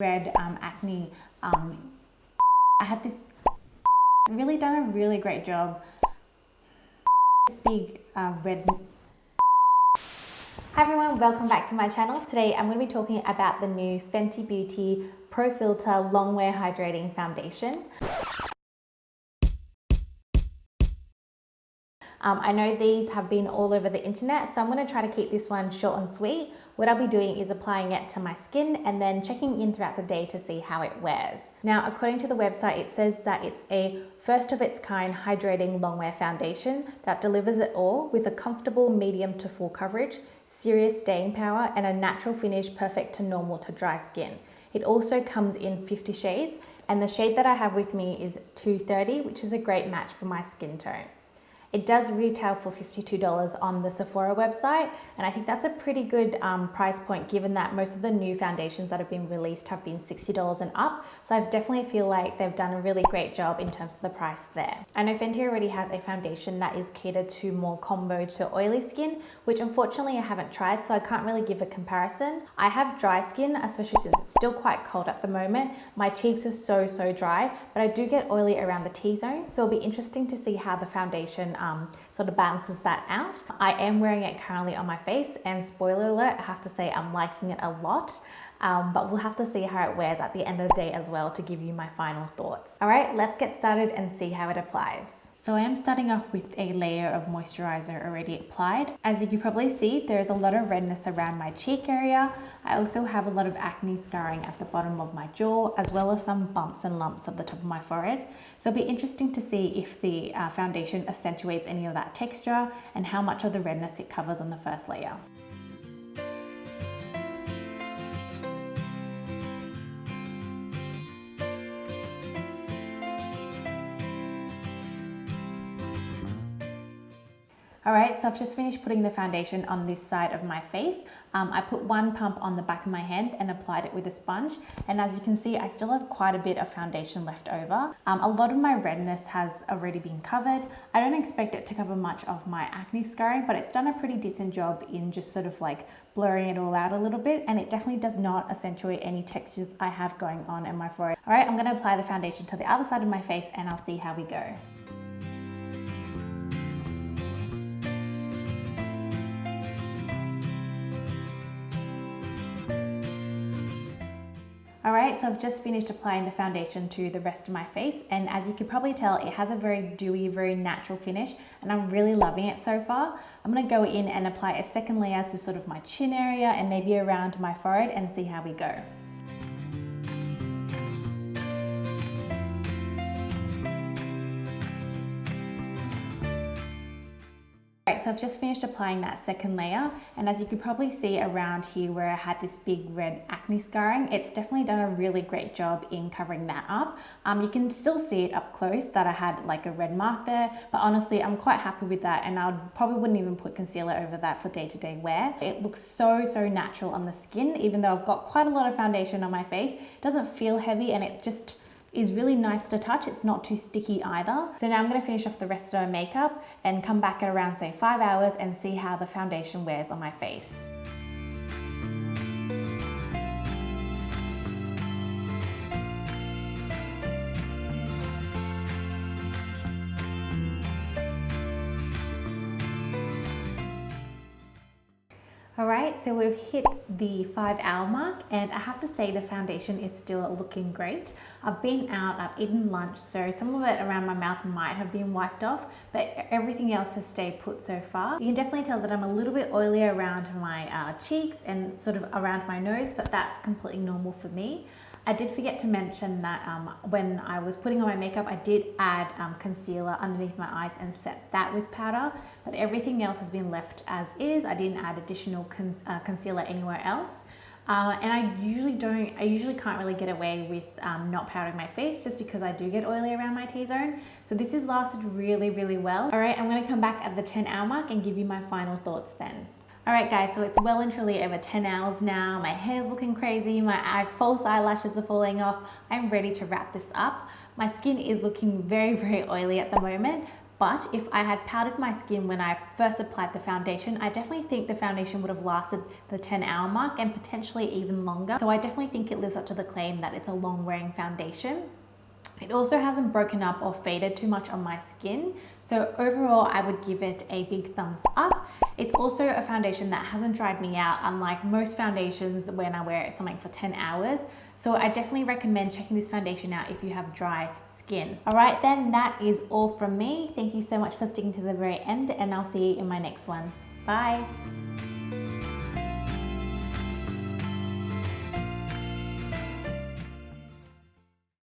red acne. I had this really done a really great job. This big red. Hi everyone, welcome back to my channel. Today I'm going to be talking about the new Fenty Beauty Pro Filt'r Longwear Hydrating Foundation. I know these have been all over the internet, so I'm going to try to keep this one short and sweet. What I'll be doing is applying it to my skin and then checking in throughout the day to see how it wears. Now, according to the website, it says that it's a first of its kind hydrating longwear foundation that delivers it all with a comfortable medium to full coverage, serious staying power, and a natural finish perfect to normal to dry skin. It also comes in 50 shades, and the shade that I have with me is 230, which is a great match for my skin tone. It does retail for $52 on the Sephora website, and I think that's a pretty good price point given that most of the new foundations that have been released have been $60 and up. So I definitely feel like they've done a really great job in terms of the price there. I know Fenty already has a foundation that is catered to more combo to oily skin, which unfortunately I haven't tried, so I can't really give a comparison. I have dry skin, especially since it's still quite cold at the moment. My cheeks are so dry, but I do get oily around the T-zone, so it'll be interesting to see how the foundation sort of balances that out. I am wearing it currently on my face, and spoiler alert, I have to say I'm liking it a lot, but we'll have to see how it wears at the end of the day as well to give you my final thoughts. All right, let's get started and see how it applies. So I am starting off with a layer of moisturizer already applied. As you can probably see, there's a lot of redness around my cheek area. I also have a lot of acne scarring at the bottom of my jaw, as well as some bumps and lumps at the top of my forehead. So it'll be interesting to see if the foundation accentuates any of that texture and how much of the redness it covers on the first layer. Alright, so I've just finished putting the foundation on this side of my face. I put one pump on the back of my hand and applied it with a sponge. And as you can see, I still have quite a bit of foundation left over. A lot of my redness has already been covered. I don't expect it to cover much of my acne scarring, but it's done a pretty decent job in just sort of like blurring it all out a little bit. And it definitely does not accentuate any textures I have going on in my forehead. Alright, I'm going to apply the foundation to the other side of my face and I'll see how we go. Alright, so I've just finished applying the foundation to the rest of my face, and as you can probably tell, it has a very dewy, very natural finish, and I'm really loving it so far. I'm going to go in and apply a second layer to sort of my chin area and maybe around my forehead and see how we go. So I've just finished applying that second layer, and as you can probably see around here where I had this big red acne scarring, it's definitely done a really great job in covering that up. You can still see it up close that I had like a red mark there, but honestly I'm quite happy with that, and I probably wouldn't even put concealer over that for day-to-day wear. It looks so natural on the skin, even though I've got quite a lot of foundation on my face. It doesn't feel heavy, and it just is really nice to touch. It's not too sticky either. So now I'm going to finish off the rest of my makeup and come back at around say 5 hours and see how the foundation wears on my face. Alright, so we've hit the 5-hour mark, and I have to say the foundation is still looking great. I've been out, I've eaten lunch, so some of it around my mouth might have been wiped off, but everything else has stayed put so far. You can definitely tell that I'm a little bit oily around my cheeks and sort of around my nose, but that's completely normal for me. I did forget to mention that when I was putting on my makeup, I did add concealer underneath my eyes and set that with powder, but everything else has been left as is. I didn't add additional concealer anywhere else. And I usually can't really get away with not powdering my face just because I do get oily around my T-zone. So this has lasted really well. All right, I'm gonna come back at the 10-hour mark and give you my final thoughts then. Alright guys, so it's well and truly over 10 hours now. My hair's looking crazy, my false eyelashes are falling off. I'm ready to wrap this up. My skin is looking very oily at the moment, But if I had powdered my skin when I first applied the foundation, I definitely think the foundation would have lasted the 10-hour mark and potentially even longer. So I definitely think it lives up to the claim that it's a long wearing foundation. It also hasn't broken up or faded too much on my skin. So overall, I would give it a big thumbs up. It's also a foundation that hasn't dried me out, unlike most foundations when I wear something for 10 hours. So I definitely recommend checking this foundation out if you have dry skin. All right, then that is all from me. Thank you so much for sticking to the very end, and I'll see you in my next one. Bye.